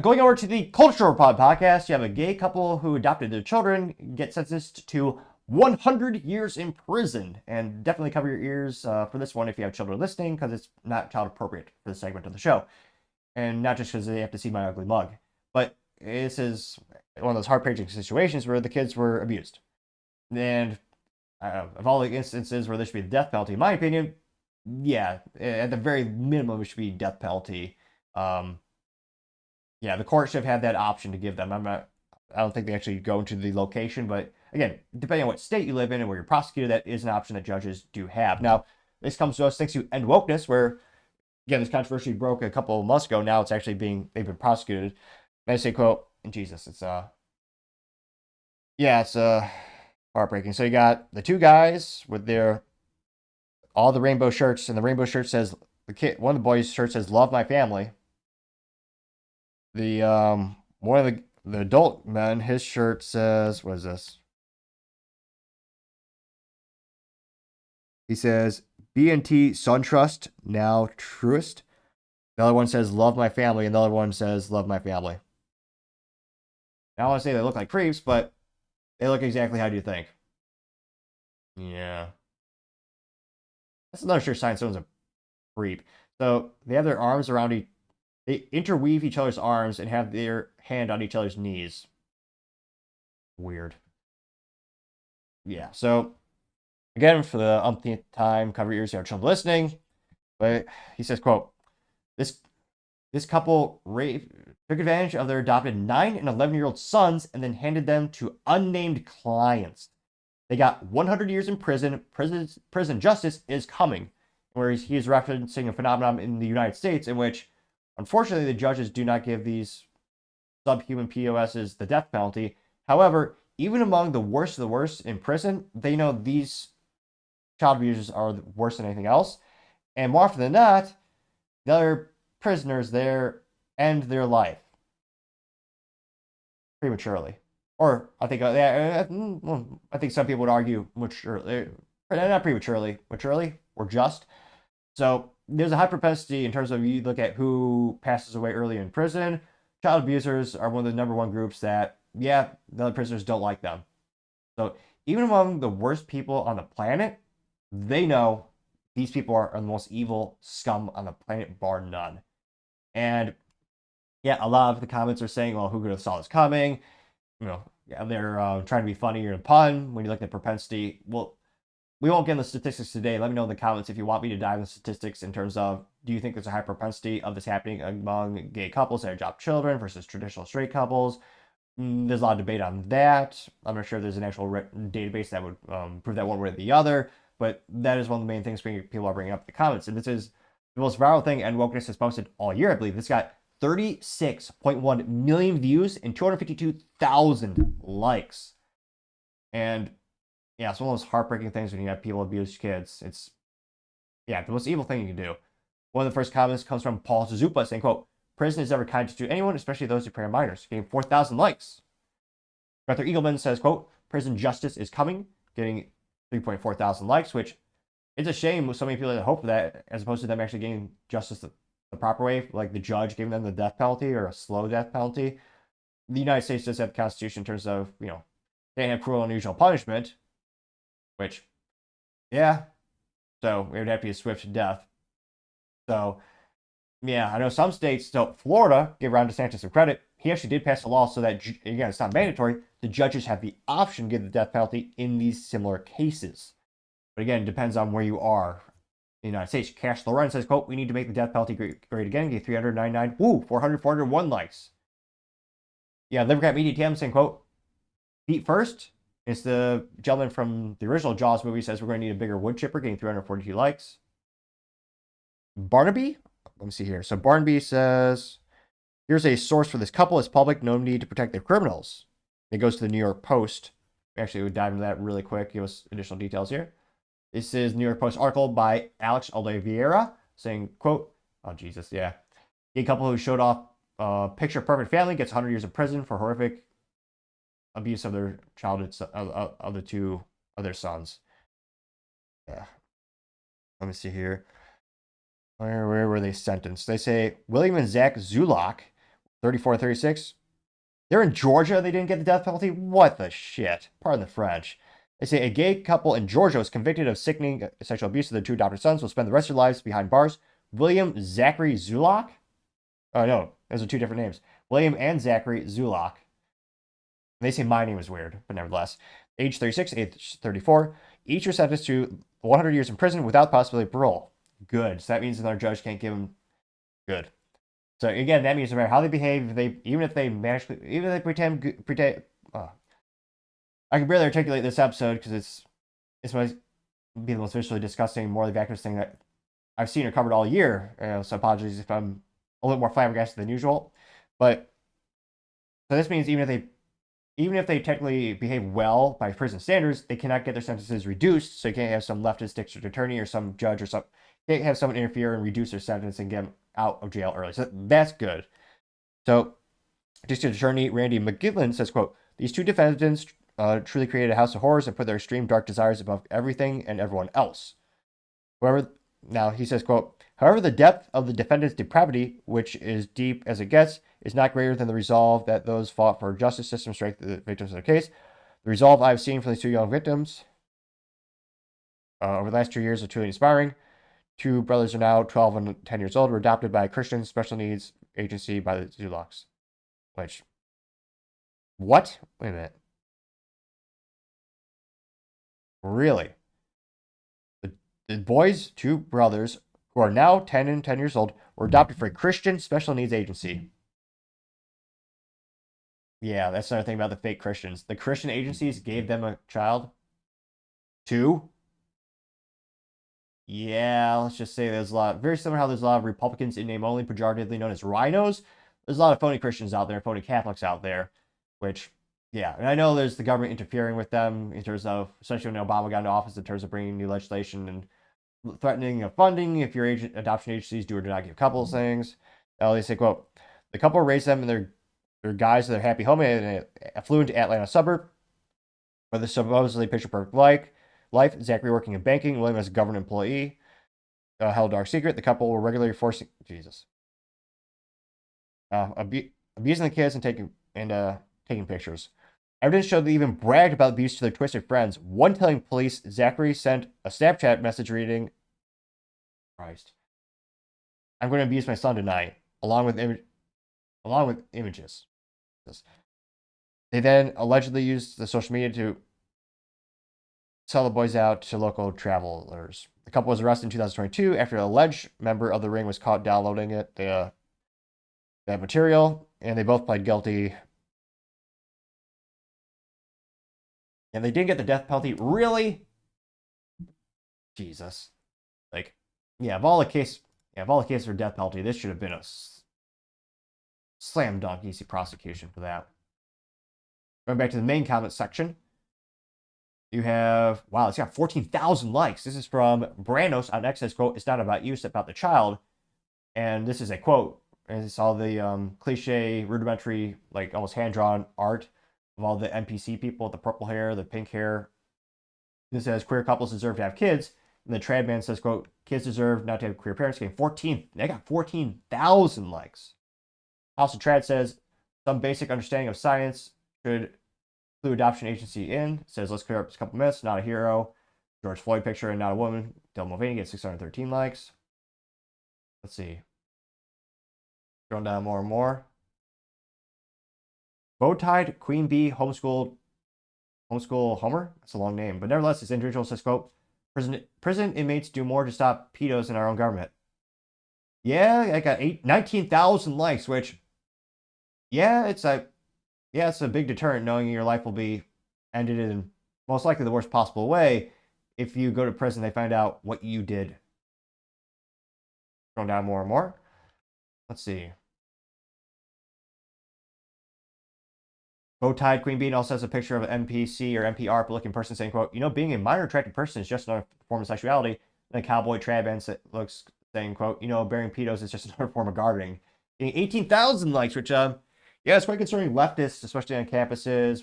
Going over to the Cultural Pod podcast, you have a gay couple who adopted their children get sentenced to 100 years in prison. And definitely cover your ears for this one if you have children listening, because it's not child appropriate for this segment of the show. And not just because they have to see my ugly mug, but this is one of those heart-breaking situations where the kids were abused. And of all the instances where there should be the death penalty, in my opinion, yeah, at the very minimum, it should be death penalty. Um, yeah, the court should have had that option to give them. I don't think they actually go into the location, but again, depending on what state you live in and where you're prosecuted, that is an option that judges do have. Now, this comes to us thanks to End Wokeness, where again, this controversy broke a couple of months ago. Now it's actually they've been prosecuted. And I say, quote, Jesus, it's heartbreaking. So you got the two guys with all the rainbow shirts, and the rainbow shirt says one of the boys' shirt says "Love my family." The one of the adult men, his shirt says, what is this? He says BNT SunTrust, now Truist. The other one says "Love my family," and the other one says "Love my family." Now, I don't want to say they look like creeps, but they look exactly how do you think? Yeah, that's another sure sign someone's a creep. So they have their arms around they interweave each other's arms and have their hand on each other's knees. Weird. Yeah. So again, for the umpteenth time, cover your ears, you have children listening. But he says, "quote This this couple took advantage of their adopted 9 and 11-year-old sons and then handed them to unnamed clients. They got 100 years in prison. Prison justice is coming." Where he is referencing a phenomenon in the United States in which, unfortunately, the judges do not give these subhuman POSs the death penalty. However, even among the worst of the worst in prison, they know these child abusers are worse than anything else. And more often than not, the other prisoners there end their life prematurely. Or I think I think some people would argue maturely, not prematurely, maturely or just. So there's a high propensity in terms of you look at who passes away early in prison. Child abusers are one of the number one groups that, yeah, the other prisoners don't like them. So even among the worst people on the planet, they know these people are the most evil scum on the planet, bar none. And yeah, a lot of the comments are saying, well, who could have saw this coming? Yeah, they're trying to be funny or a pun when you look at propensity. Well, we won't get into the statistics today. Let me know in the comments if you want me to dive into statistics in terms of, do you think there's a high propensity of this happening among gay couples that adopt children versus traditional straight couples? There's a lot of debate on that. I'm not sure if there's an actual database that would prove that one way or the other, but that is one of the main things people are bringing up in the comments. And this is the most viral thing and Wokeness has posted all year, I believe. This got 36.1 million views and 252,000 likes. And yeah, it's one of those heartbreaking things when you have people abuse kids. It's, yeah, the most evil thing you can do. One of the first comments comes from Paul Suzupa saying, quote, "Prison is never kind to anyone, especially those who prey on minors," getting 4,000 likes. Arthur Eagleman says, quote, "Prison justice is coming," getting 3.4 thousand likes, which it's a shame with so many people that hope for that, as opposed to them actually getting justice the proper way, like the judge giving them the death penalty or a slow death penalty. The United States does have the Constitution in terms of, they have cruel and unusual punishment, which, yeah, so it would have to be a swift death. So, yeah, I know some states, so Florida, give Ron DeSantis some credit, he actually did pass a law so that, again, it's not mandatory, the judges have the option to give the death penalty in these similar cases. But again, it depends on where you are in the United States. Cash Lauren says, quote, "We need to make the death penalty great again." Get 399, 401 likes. Yeah, Libercat Media TM saying, quote, "Feet first." It's the gentleman from the original Jaws movie says we're going to need a bigger wood chipper, getting 342 likes. Barnaby? Let me see here. So Barnaby says, "Here's a source for this couple. It's public. No need to protect their criminals." It goes to the New York Post. Actually, we'll dive into that really quick. Give us additional details here. This is New York Post article by Alex Oliveira saying, quote, oh, Jesus, yeah. "A couple who showed off picture perfect family gets 100 years in prison for horrific abuse of their childhood, of the two of their sons." Yeah. Let me see here. Where were they sentenced? They say William and Zach Zulak 34 36. They're in Georgia. They didn't get the death penalty. What the shit? Pardon the French. They say a gay couple in Georgia was convicted of sickening sexual abuse of their two adopted sons. Will spend the rest of their lives behind bars. William Zachary Zulak. Oh no, those are two different names. William and Zachary Zulak. They say my name is weird, but nevertheless, age 36, age 34. Each are sentenced to 100 years in prison without possibility of parole. Good. So that means another judge can't give them. Good. So again, that means no matter how they behave, even if they pretend. I can barely articulate this episode because it's might be the most visually disgusting, morally vacuous thing that I've seen or covered all year. So apologies if I'm a little more flabbergasted than usual. But so this means even if they technically behave well by prison standards, they cannot get their sentences reduced. So you can't have some leftist district attorney or some judge or some can't have someone interfere and reduce their sentence and get them out of jail early. So that's good. So district attorney Randy McGivern says, quote, these two defendants truly created a house of horrors and put their extreme dark desires above everything and everyone else. Now he says, quote, however, the depth of the defendant's depravity, which is deep as it gets, is not greater than the resolve that those fought for justice system strength the victims of their case. The resolve I've seen from these two young victims over the last 2 years are truly inspiring. Two brothers are now 12 and 10 years old, were adopted by a Christian special needs agency by the Zulaks. Which, what? Wait a minute. Really? The boys, two brothers, who are now 10 and 10 years old, were adopted for a Christian special needs agency. Yeah, that's another thing about the fake Christians. The Christian agencies gave them a child. Two? Yeah, let's just say there's a lot, very similar how there's a lot of Republicans in name only, pejoratively known as rhinos. There's a lot of phony Christians out there, phony Catholics out there, which, yeah, and I know there's the government interfering with them in terms of, especially when Obama got into office, in terms of bringing new legislation and threatening of funding if your adoption agencies do or do not give couples things. They say, quote, the couple raised them in their guise of their happy home in an affluent Atlanta suburb where the supposedly picture perfect life. Zachary working in banking, William as a government employee, held dark secret. The couple were regularly forcing abusing the kids and taking pictures. Evidence showed they even bragged about abuse to their twisted friends. One telling police Zachary sent a Snapchat message reading, "Christ, I'm going to abuse my son tonight," along with images. They then allegedly used the social media to sell the boys out to local travelers. The couple was arrested in 2022 after an alleged member of the ring was caught downloading that material, and they both pled guilty. And they didn't get the death penalty. Really? Jesus. Like, yeah, of all the cases for death penalty, this should have been a slam dunk easy prosecution for that. Going back to the main comment section, you have, wow, it's got 14,000 likes. This is from Brandos on X, says, quote, it's not about you, it's about the child. And this is a quote. And it's all the cliche, rudimentary, like almost hand-drawn art of all the NPC people with the purple hair, the pink hair. This says, queer couples deserve to have kids. And the trad man says, quote, kids deserve not to have queer parents. They got 14,000 likes. House of Trad says, some basic understanding of science should include adoption agency in. It says, let's clear up a couple myths. Not a hero. George Floyd picture and not a woman. Del Mulvaney gets 613 likes. Let's see. Going down more and more. Bow-tied Queen Bee homeschool Homer. That's a long name, but nevertheless, this individual says, quote, prison inmates do more to stop pedos in our own government. Yeah, I got 19,000 likes, which, yeah, it's a big deterrent knowing your life will be ended in most likely the worst possible way. If you go to prison, they find out what you did. Going down more and more. Let's see. Bow-tied Queen Bee also has a picture of an NPC or NPR looking person saying, quote, being a minor attracted person is just another form of sexuality. And a cowboy trad band looks saying, quote, bearing pedos is just another form of gardening. Getting 18,000 likes, which, yeah, it's quite concerning. Leftists, especially on campuses,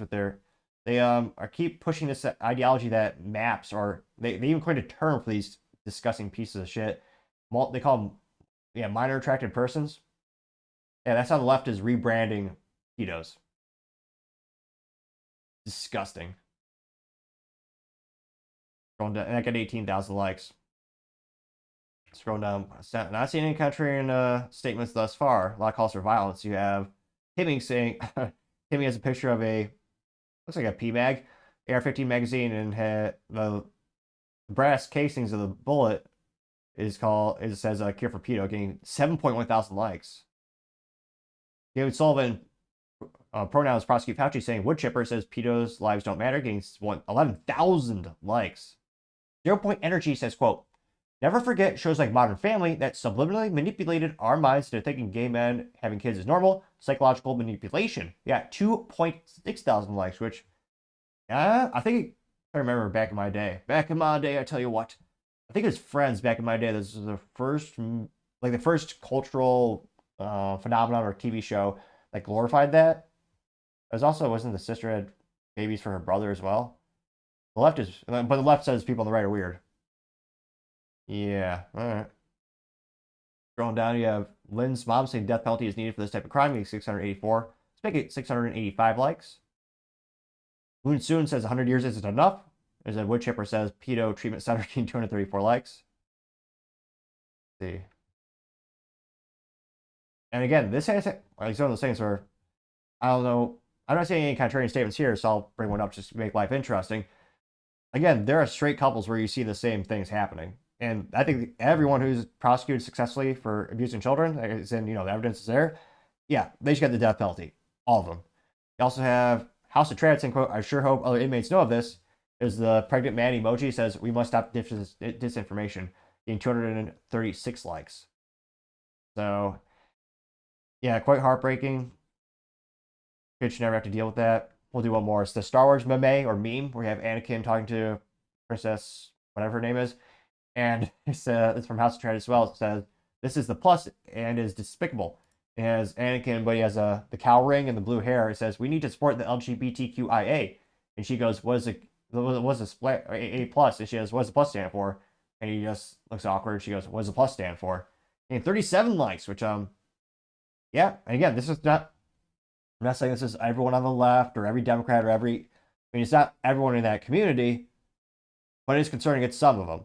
they keep pushing this ideology that maps, or they even coined a term for these disgusting pieces of shit. They call them, minor attracted persons. Yeah, that's how the left is rebranding pedos. Disgusting. Going down, and I got 18,000 likes. Scroll down. Not seeing any country in statements thus far. A lot of calls for violence. You have Timmy saying, Timmy has a picture of a, looks like a PMag, AR-15 magazine, and the brass casings of the bullet it says Cure for Pedo, getting 7.1 thousand likes. David Sullivan, pronouns prosecute Fauci, saying wood chipper says pedos' lives don't matter, getting 11,000 likes. 0 Point Energy says, quote, never forget shows like Modern Family that subliminally manipulated our minds into thinking gay men having kids is normal. Psychological manipulation. Yeah, 2.6 thousand likes, which, I think, I remember back in my day. Back in my day, I tell you what. I think it was Friends back in my day. This was the first cultural phenomenon or TV show that glorified that. It was also, wasn't the sister had babies for her brother as well? But the left says people on the right are weird. Yeah, all right. Scrolling down, you have Lynn's mom saying death penalty is needed for this type of crime, getting 684. Let's make it 685 likes. Moon Soon says 100 years isn't enough. There's a wood chipper says pedo treatment center getting 234 likes. Let's see. And again, this has like some of those things where I don't know. I'm not saying any contrarian statements here, so I'll bring one up just to make life interesting. Again, there are straight couples where you see the same things happening. And I think everyone who's prosecuted successfully for abusing children, as in, the evidence is there, yeah, they should get the death penalty. All of them. You also have House of Trad saying, quote, I sure hope other inmates know of this. Is the pregnant man emoji says, we must stop disinformation, getting 236 likes. So, yeah, quite heartbreaking. Kids should never have to deal with that. We'll do one more. It's the Star Wars meme or meme where you have Anakin talking to Princess, whatever her name is. And it's from House of Trad as well. It says, this is the plus and is despicable. It has Anakin, but he has the cow ring and the blue hair. It says, we need to support the LGBTQIA. And she goes, what's a plus? And she goes, what does the plus stand for? And he just looks awkward. She goes, what does the plus stand for? And 37 likes, which, yeah. And again, this is not, I'm not saying this is everyone on the left or every Democrat or it's not everyone in that community, but it is concerning. It's some of them.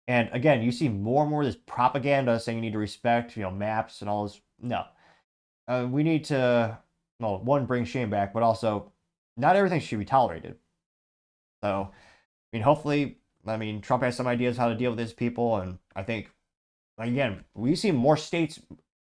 And again, you see more and more of this propaganda saying you need to respect, maps and all this. No. We need to, one, bring shame back, but also not everything should be tolerated. So, hopefully, Trump has some ideas how to deal with these people. And I think, again, we see more states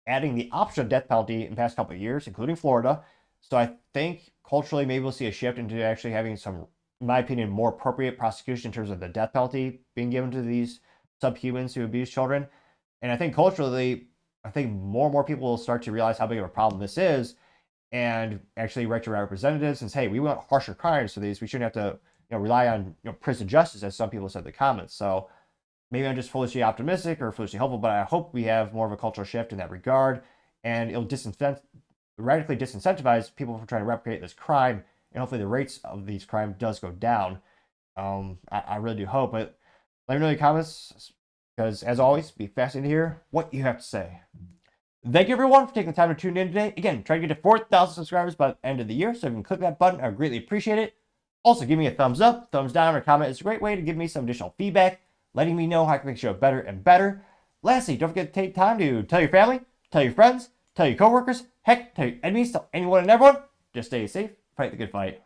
adding the option of death penalty in the past couple of years, including Florida. So I think culturally, maybe we'll see a shift into actually having some, in my opinion, more appropriate prosecution in terms of the death penalty being given to these subhumans who abuse children. And I think culturally, more and more people will start to realize how big of a problem this is and actually write to representatives and say, hey, we want harsher crimes for these. We shouldn't have to rely on prison justice, as some people said in the comments. So maybe I'm just foolishly optimistic or foolishly hopeful, but I hope we have more of a cultural shift in that regard, and it'll radically disincentivize people from trying to replicate this crime, and hopefully the rates of these crimes does go down. I really do hope. But let me know in the comments, because as always, be fascinated to hear what you have to say. Thank you everyone for taking the time to tune in today. Again, try to get to 4,000 subscribers by the end of the year, so if you can click that button, I would greatly appreciate it. Also, give me a thumbs up, thumbs down, or comment. It's a great way to give me some additional feedback, letting me know how I can make the show better and better. Lastly, don't forget to take time to tell your family, tell your friends, tell your coworkers, heck, tell your enemies, tell anyone and everyone. Just stay safe, fight the good fight.